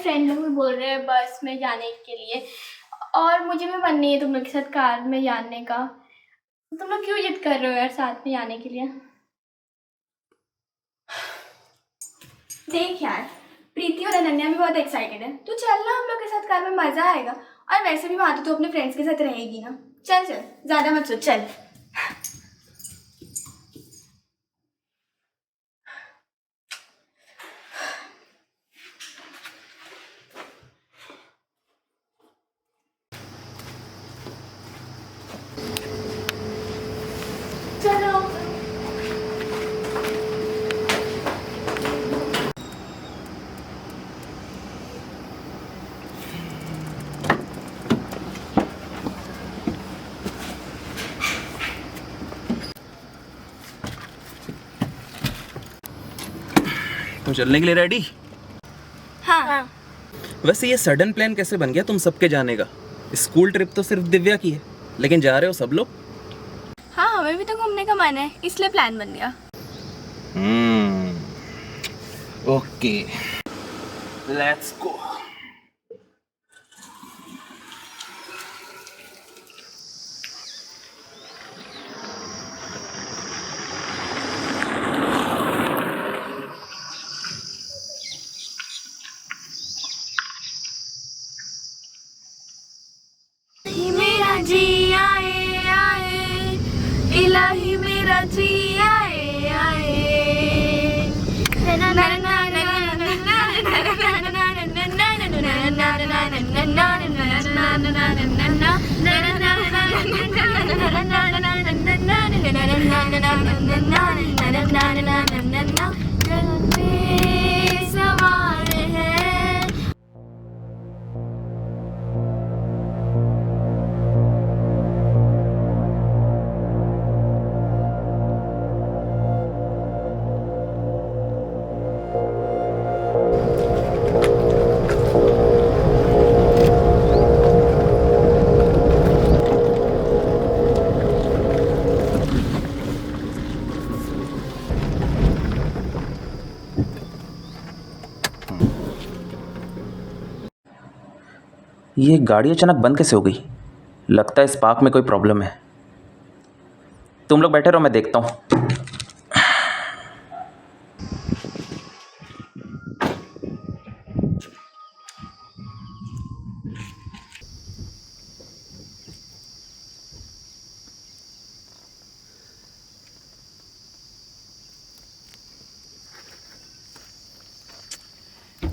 Friend लोग भी बोल रहे हैं बस में जाने के लिए, और मुझे भी मन नहीं है तुम लोग के साथ कार में जाने का। तुम लोग क्यों जिद कर रहे हो यार साथ में जाने के लिए? देख यार, प्रीति और अनन्या भी बहुत एक्साइटेड है, तू चल ना हम लोग के साथ कार में, मजा आएगा। और वैसे भी वहां तो तू अपने फ्रेंड्स के साथ रहेगी ना। चल चल, ज्यादा मत सोच, चल। चलो। तुम चलने के लिए रेडी? हाँ। वैसे ये सडन प्लान कैसे बन गया तुम सबके जाने का? स्कूल ट्रिप तो सिर्फ दिव्या की है, लेकिन जा रहे हो सब लोग? हाँ, हमें भी तो घूमने का मन है, इसलिए प्लान बन गया। Okay, let's go. मेरा जी आए आए, इलाही मेरा जी आए आए। सवार है। ये गाड़ी अचानक बंद कैसे हो गई? लगता है स्पार्क में कोई प्रॉब्लम है। तुम लोग बैठे रहो, मैं देखता हूँ।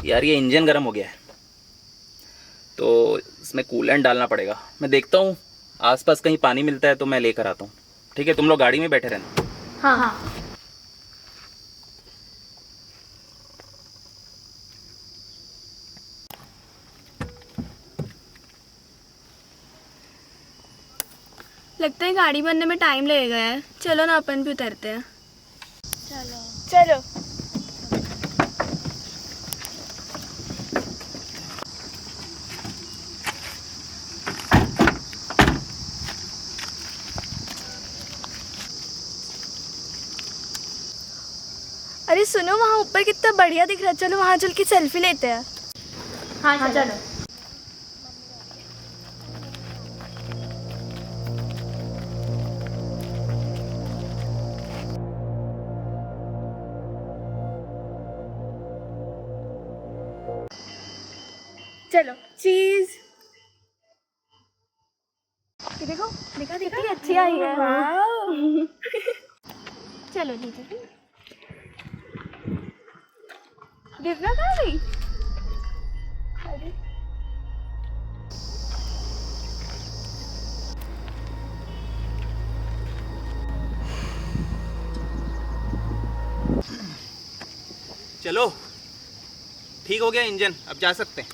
यार ये इंजन गर्म हो गया है, तो इसमें कूलेंट डालना पड़ेगा। मैं देखता हूँ आसपास कहीं पानी मिलता है तो मैं लेकर आता हूँ। ठीक है, तुम लोग गाड़ी में बैठे रहना। हाँ हाँ। लगता है गाड़ी बनने में टाइम लगेगा यार, चलो ना अपन भी उतरते हैं। चलो चलो। अरे सुनो, वहाँ ऊपर कितना बढ़िया दिख रहा है, चलो वहाँ चल के सेल्फी लेते हैं। हाँ चलो। चलो चीज। देखो देखा देखा, अच्छी आई है। चलो नीचे। दिव्या कहाँ गई? अरे चलो, ठीक हो गया इंजन, अब जा सकते हैं।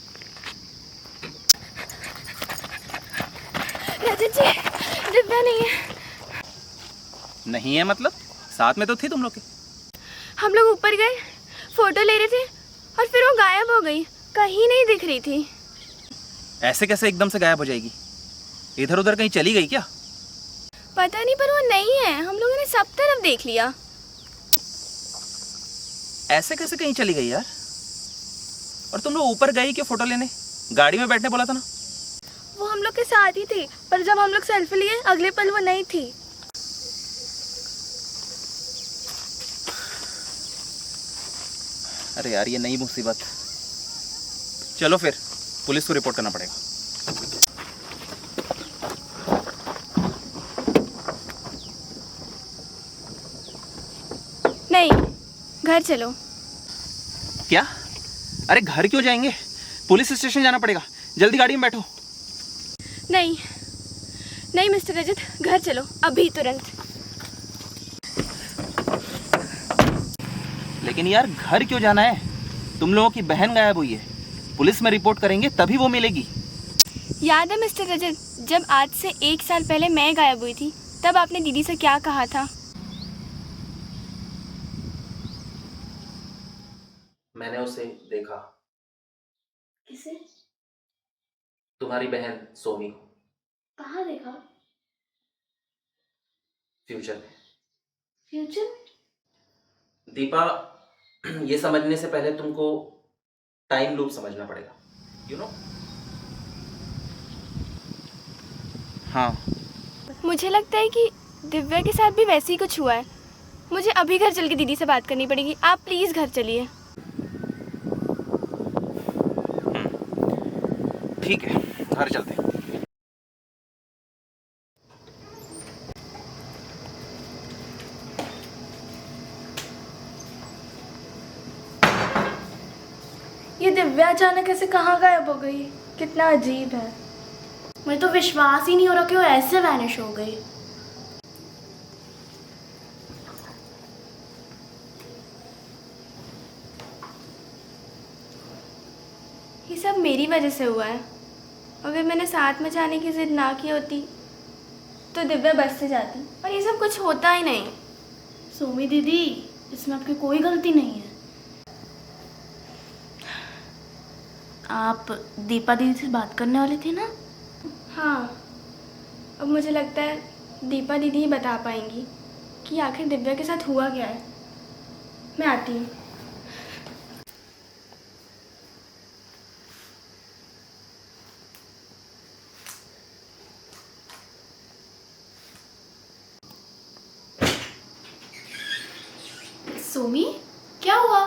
रजत जी, दिव्या नहीं है। नहीं है मतलब? साथ में तो थी तुम लोग के। हम लोग ऊपर गए, फोटो ले रहे थे और फिर वो गायब हो गई, कहीं नहीं दिख रही थी। ऐसे कैसे एकदम से गायब हो जाएगी? इधर उधर कहीं चली गई क्या? पता नहीं, पर वो नहीं है, हम लोगों ने सब तरफ देख लिया। ऐसे कैसे कहीं चली गई यार? और तुम लोग ऊपर गई क्या फ़ोटो लेने? गाड़ी में बैठने बोला था ना। वो हम लोग के साथ ही थी, पर जब हम लोग सेल्फी लिए अगले पल वो नहीं थी। अरे यार, ये नई मुसीबत। चलो फिर पुलिस को रिपोर्ट करना पड़ेगा। नहीं, घर चलो। क्या? अरे घर क्यों जाएंगे? पुलिस स्टेशन जाना पड़ेगा। जल्दी गाड़ी में बैठो। नहीं नहीं मिस्टर रजत, घर चलो अभी, तुरंत। लेकिन यार, घर क्यों जाना है? तुम लोगों की बहन गायब हुई है, पुलिस में रिपोर्ट करेंगे तभी वो मिलेगी। याद है मिस्टर रजत, जब आज से 1 साल पहले मैं गायब हुई थी, तब आपने दीदी से क्या कहा था? मैंने उसे देखा। किसे? तुम्हारी बहन सोमी को। कहाँ देखा? फ्यूचर में। फ्यूचर? दीपा, ये समझने से पहले तुमको टाइम लूप समझना पड़ेगा, यू नो। हाँ। मुझे लगता है कि दिव्या के साथ भी वैसे ही कुछ हुआ है। मुझे अभी घर चल के दीदी से बात करनी पड़ेगी। आप प्लीज़ घर चलिए। ठीक है, घर चलते हैं। ये दिव्या अचानक ऐसे कहाँ गायब हो गई? कितना अजीब है। मुझे तो विश्वास ही नहीं हो रहा कि वो ऐसे वैनिश हो गई। ये सब मेरी वजह से हुआ है। अगर मैंने साथ में जाने की जिद ना की होती तो दिव्या बस से जाती, और ये सब कुछ होता ही नहीं। सोमी दीदी, इसमें आपकी कोई गलती नहीं है। आप दीपा दीदी से बात करने वाली थी ना? हाँ, अब मुझे लगता है दीपा दीदी ही बता पाएंगी कि आखिर दिव्या के साथ हुआ क्या है। मैं आती हूँ। सोमी, क्या हुआ?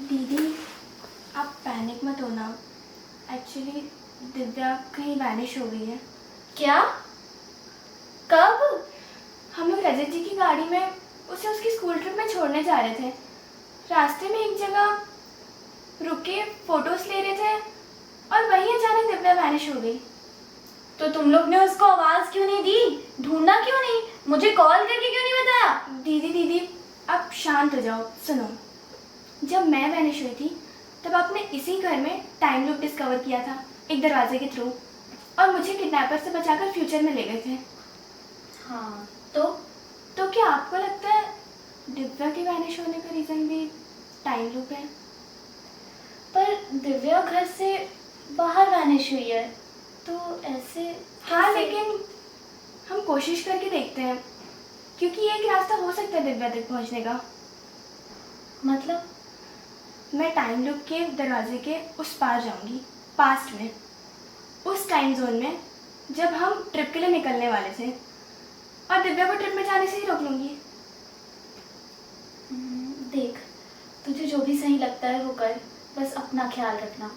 दीदी, आप पैनिक मत होना। एक्चुअली दिव्या कहीं वैनिश हो गई है। क्या? कब? हम लोग रजत जी की गाड़ी में उसे उसकी स्कूल ट्रिप में छोड़ने जा रहे थे। रास्ते में एक जगह रुक के फोटोज ले रहे थे और वहीं अचानक दिव्या वैनिश हो गई। तो तुम लोग ने उसको आवाज क्यों नहीं दी? ढूंढना क्यों नहीं? मुझे कॉल करके क्यों नहीं बताया? दीदी, आप शांत हो जाओ। सुनो, जब मैं वैनिश हुई थी तब आपने इसी घर में टाइम लूप डिस्कवर किया था, एक दरवाजे के थ्रू, और मुझे किडनैपर से बचाकर फ्यूचर में ले गए थे। हाँ, तो क्या आपको लगता है दिव्या के वैनिश होने का रीज़न भी टाइम लूप है? पर दिव्या घर से बाहर वैनिश हुई है, तो ऐसे हाँ, कैसे? लेकिन हम कोशिश करके देखते हैं, क्योंकि ये एक रास्ता हो सकता है दिव्या तक पहुंचने का। मतलब? मैं टाइम लूप के दरवाजे के उस पार जाऊंगी, पास्ट में, उस टाइम जोन में जब हम ट्रिप के लिए निकलने वाले थे, और दिव्या को ट्रिप में जाने से ही रोक लूंगी। देख, तुझे जो भी सही लगता है वो कर, बस अपना ख्याल रखना।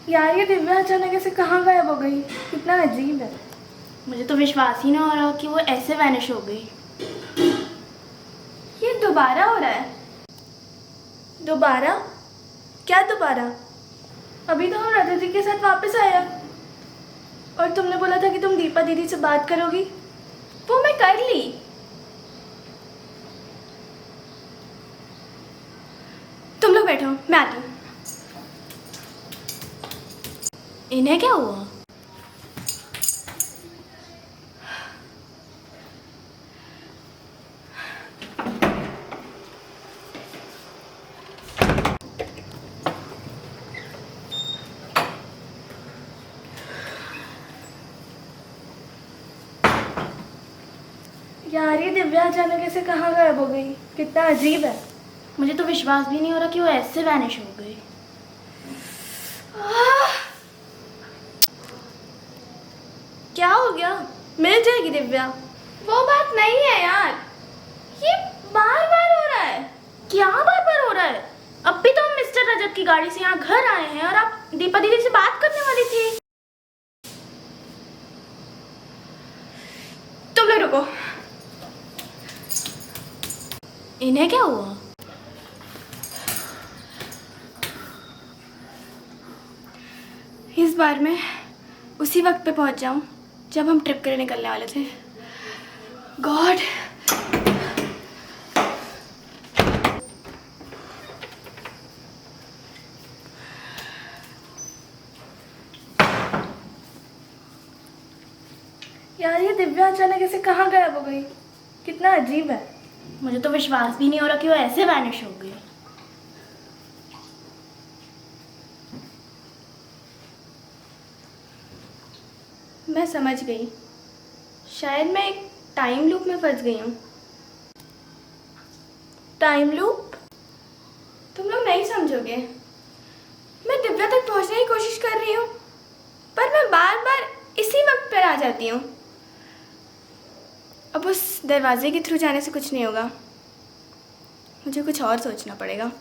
यार, ये दिव्या अचानक ऐसे कहाँ गायब हो गई? कितना अजीब है। मुझे तो विश्वास ही नहीं हो रहा कि वो ऐसे वैनिश हो गई। ये दोबारा हो रहा है? दोबारा? क्या दोबारा? अभी तो हम राधा जी के साथ वापस आए हैं, और तुमने बोला था कि तुम दीपा दीदी से बात करोगी। वो मैं कर ली। तुम लोग बैठो, मैं आती हूँ। इन्हें क्या हुआ? यार ये दिव्या अचानक से कहाँ गायब हो गई? कितना अजीब है। मुझे तो विश्वास भी नहीं हो रहा कि वो ऐसे वैनिश हो गई। क्या हो गया? मिल जाएगी दिव्या। वो बात नहीं है यार, ये बार बार हो रहा है। क्या बार बार हो रहा है? अब भी तो हम मिस्टर रजत की गाड़ी से यहाँ घर आए हैं और आप दीपा दीदी से बात करने वाली थी। तुम लोग रुको। इन्हें क्या हुआ? इस बार मैं उसी वक्त पे पहुंच जाऊं जब हम ट्रिप के लिए निकलने वाले थे। गॉड। यार ये दिव्या अचानक ऐसे कहाँ गायब हो गई? कितना अजीब है। मुझे तो विश्वास भी नहीं हो रहा कि वो ऐसे वैनिश हो गई। मैं समझ गई, शायद मैं एक टाइम लूप में फंस गई हूँ। Time loop? तुम लोग नहीं समझोगे। मैं दिव्या तक पहुँचने की कोशिश कर रही हूँ, पर मैं बार बार इसी वक्त पर आ जाती हूँ। अब उस दरवाजे के थ्रू जाने से कुछ नहीं होगा, मुझे कुछ और सोचना पड़ेगा।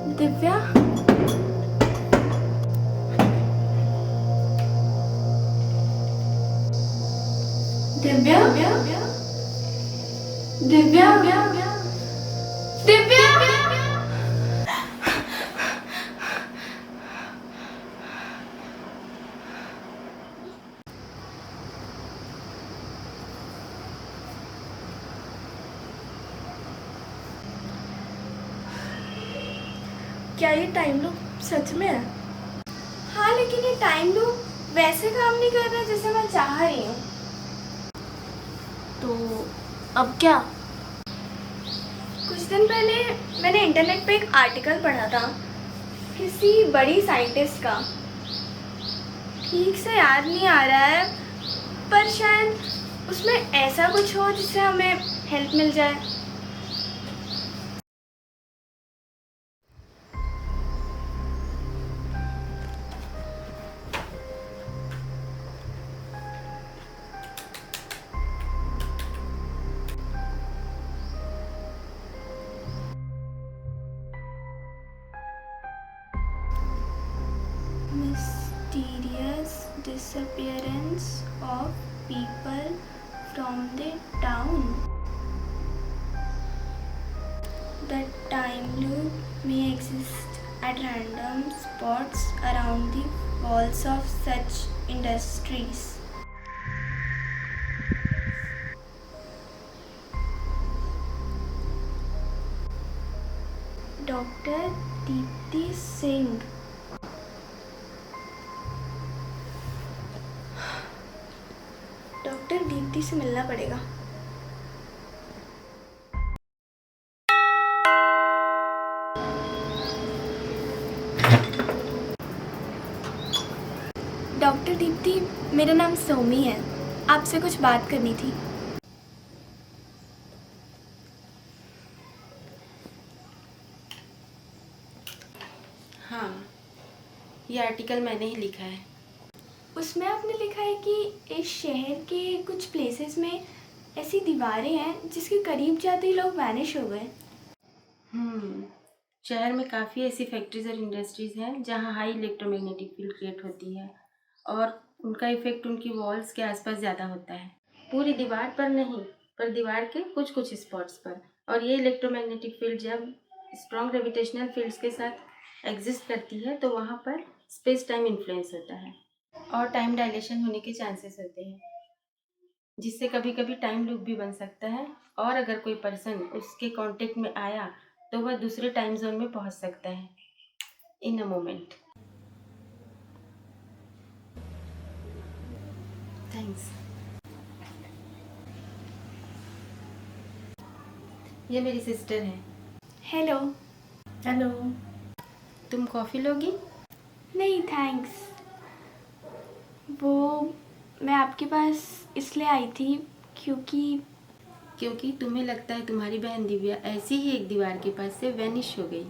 दिव्या, दिव्या, दिव्या, दिव्या, दिव्या। क्या ये टाइम लूप सच में है? हाँ, लेकिन ये टाइम लूप वैसे काम नहीं कर रहा जैसे मैं चाह रही हूँ। तो अब क्या? कुछ दिन पहले मैंने इंटरनेट पे एक आर्टिकल पढ़ा था किसी बड़ी साइंटिस्ट का। ठीक से याद नहीं आ रहा है, पर शायद उसमें ऐसा कुछ हो जिससे हमें हेल्प मिल जाए। Mysterious disappearance of people from the town. The time loop may exist at random spots around the walls of such industries. Dr. Deepti Singh. Doctor Deepti से मिलना पड़ेगा। डॉक्टर दीप्ति, मेरा नाम सोमी है, आपसे कुछ बात करनी थी। हाँ, ये आर्टिकल मैंने ही लिखा है। उसमें आपने लिखा है कि इस शहर के कुछ प्लेसेस में ऐसी दीवारें हैं जिसके करीब जाते ही लोग वैनिश हो गए। शहर में काफ़ी ऐसी फैक्ट्रीज और इंडस्ट्रीज़ हैं जहाँ हाई इलेक्ट्रोमैग्नेटिक फील्ड क्रिएट होती है और उनका इफेक्ट उनकी वॉल्स के आसपास ज़्यादा होता है। पूरी दीवार पर नहीं, पर दीवार के कुछ कुछ स्पॉट्स पर। और ये इलेक्ट्रोमैग्नेटिक फील्ड जब स्ट्रॉन्ग ग्रेविटेशनल फील्ड्स के साथ एग्जिस्ट करती है तो वहाँ पर स्पेस टाइम इन्फ्लुएंस होता है और टाइम डायलेशन होने के चांसेस होते हैं, जिससे कभी कभी टाइम लूप भी बन सकता है। और अगर कोई पर्सन उसके कांटेक्ट में आया तो वह दूसरे टाइम जोन में पहुंच सकता है इन अ मोमेंट। थैंक्स। ये मेरी सिस्टर है। हेलो। हेलो। तुम कॉफ़ी लोगी? नहीं थैंक्स। वो मैं आपके पास इसलिए आई थी क्योंकि तुम्हें लगता है तुम्हारी बहन दिव्या ऐसी ही एक दीवार के पास से वैनिश हो गई।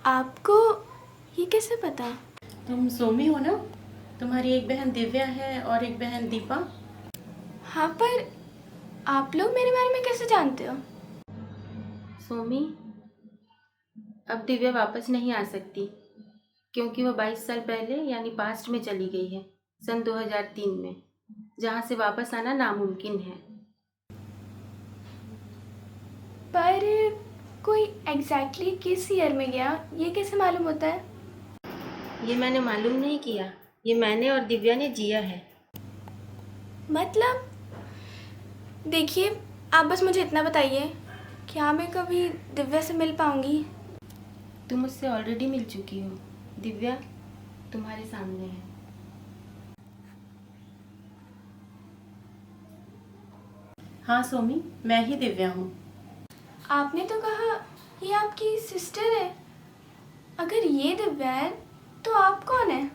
आपको ये कैसे पता? तुम सोमी हो ना? तुम्हारी एक बहन दिव्या है और एक बहन दीपा। हाँ, पर आप लोग मेरे बारे में कैसे जानते हो? सोमी, अब दिव्या वापस नहीं आ सकती क्योंकि वह 22 साल पहले यानी पास्ट में चली गई है, सन 2003 में, जहाँ से वापस आना नामुमकिन है। पर कोई एग्जैक्टली किस ईयर में गया ये कैसे मालूम होता है? ये मैंने मालूम नहीं किया, ये मैंने और दिव्या ने जिया है। मतलब देखिए, आप बस मुझे इतना बताइए, क्या मैं कभी दिव्या से मिल पाऊंगी? तुम मुझसे ऑलरेडी मिल चुकी हो। दिव्या तुम्हारे सामने है। हाँ सोमी, मैं ही दिव्या हूँ। आपने तो कहा ये आपकी सिस्टर है। अगर ये दिव्या है तो आप कौन है?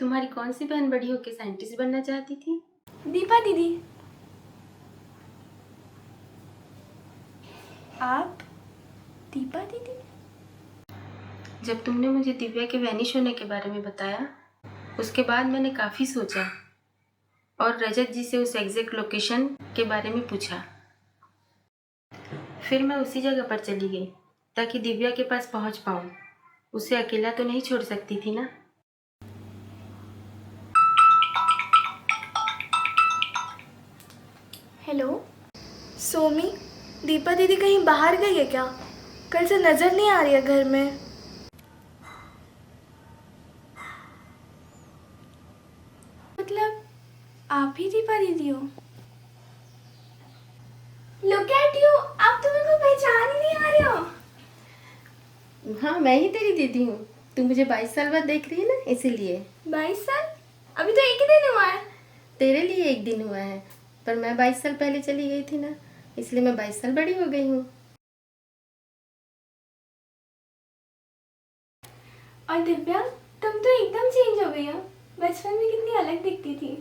तुम्हारी कौन सी बहन बड़ी होकर साइंटिस्ट बनना चाहती थी? दीपा दीदी। आप दीपा दीदी? जब तुमने मुझे दिव्या के वैनिश होने के बारे में बताया, उसके बाद मैंने काफ़ी सोचा और रजत जी से उस एग्जैक्ट लोकेशन के बारे में पूछा। फिर मैं उसी जगह पर चली गई ताकि दिव्या के पास पहुंच पाऊं। उसे अकेला तो नहीं छोड़ सकती थी ना। हेलो सोमी, दीपा दीदी कहीं बाहर गई है क्या? कल से नजर नहीं आ रही है घर में। मतलब आप ही दीपा दीदी हो? लुक एट यू, आप तो मेरे को पहचान ही नहीं आ रहे हो। हाँ, मैं ही तेरी दीदी हूँ। तू मुझे 22 साल बाद देख रही है ना, इसीलिए। 22 साल? अभी तो एक ही दिन हुआ है। तेरे लिए एक दिन हुआ है, पर मैं 22 साल पहले चली गई थी ना, इसलिए मैं 22 साल बड़ी हो गई हूँ। और दिव्या, तुम तो एकदम चेंज हो गई हो। बचपन में कितनी अलग दिखती थी।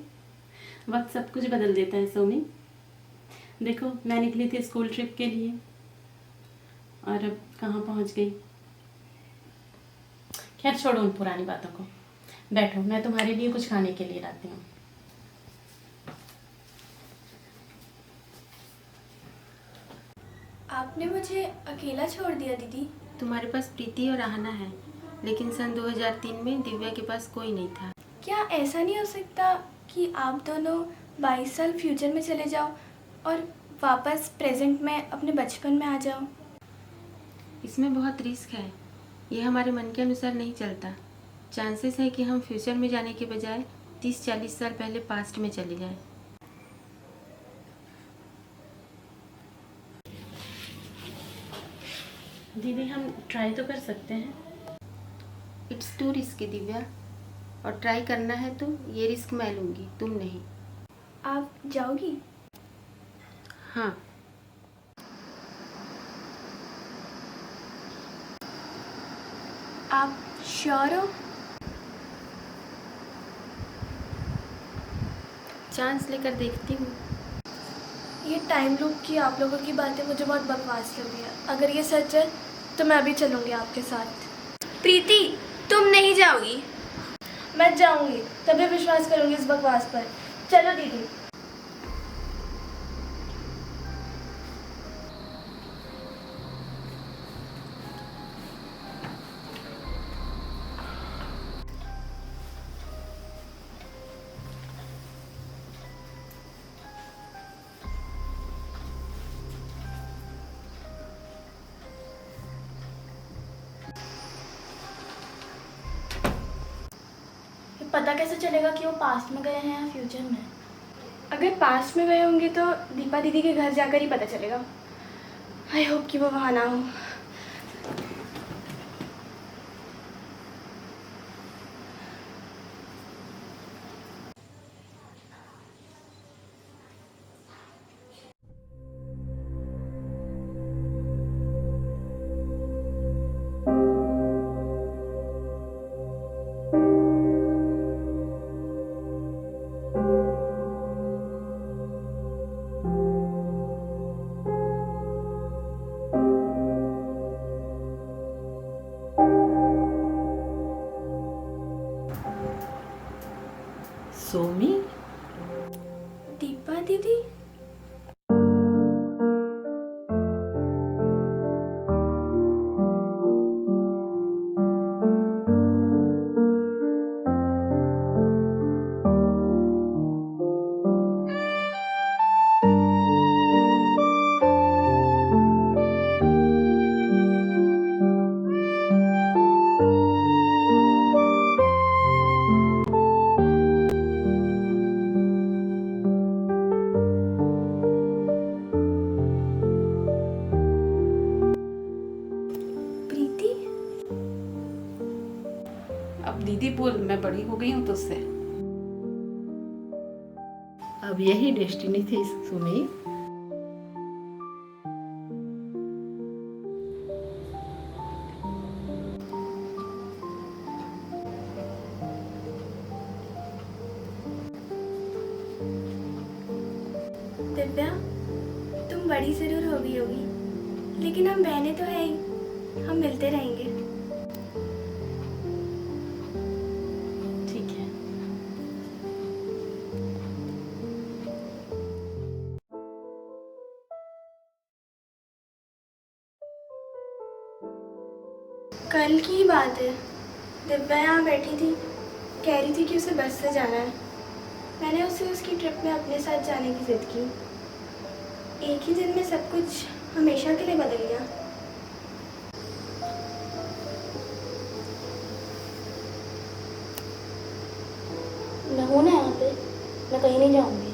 वक्त सब कुछ बदल देता है सोमी। देखो, मैं निकली थी स्कूल ट्रिप के लिए और अब कहाँ पहुँच गई। खैर छोड़ो उन पुरानी बातों को। बैठो, मैं तुम्हारे लिए कुछ खाने के लिए लाती हूँ। आपने मुझे अकेला छोड़ दिया दीदी। तुम्हारे पास प्रीति और आहना है, लेकिन सन 2003 में दिव्या के पास कोई नहीं था। क्या ऐसा नहीं हो सकता कि आप दोनों 22 साल फ्यूचर में चले जाओ और वापस प्रेजेंट में अपने बचपन में आ जाओ? इसमें बहुत रिस्क है। यह हमारे मन के अनुसार नहीं चलता। चांसेस है कि हम फ्यूचर में जाने के बजाय 30-40 साल पहले पास्ट में चले जाएं। दीदी, हम ट्राई तो कर सकते हैं। इट्स टू रिस्की दिव्या, और ट्राई करना है तो ये रिस्क मैं लूँगी, तुम नहीं। आप जाओगी? हाँ। आप श्योर हो? चांस लेकर देखती हूँ। ये टाइम लूप की आप लोगों की बातें मुझे बहुत बकवास लगी है। अगर ये सच है तो मैं अभी चलूँगी आपके साथ। प्रीति, तुम नहीं जाओगी? मैं जाऊंगी, तभी विश्वास करूंगी इस बकवास पर। चलो दीदी। पता कैसे चलेगा कि वो पास्ट में गए हैं या फ्यूचर में? अगर पास्ट में गए होंगे तो दीपा दीदी के घर जाकर ही पता चलेगा। आई होप कि वो वहाँ ना हो। सोमी, दीपा दीदी? प्रीति? अब दीदी बोल, मैं बड़ी हो गई हूँ तुझसे। अब यही डेस्टिनी थी सुमी। दिव्या, तुम बड़ी जरूर हो गई होगी, लेकिन हम बहनें तो है ही, हम मिलते रहेंगे। ठीक है। कल की ही बात है, दिव्या यहाँ बैठी थी, कह रही थी कि उसे बस से जाना है। मैंने उसे उसकी ट्रिप में अपने साथ जाने की जिद की। एक ही दिन में सब कुछ हमेशा के लिए बदल गया। मैं हूँ ना यहाँ पे, मैं कहीं नहीं जाऊंगी।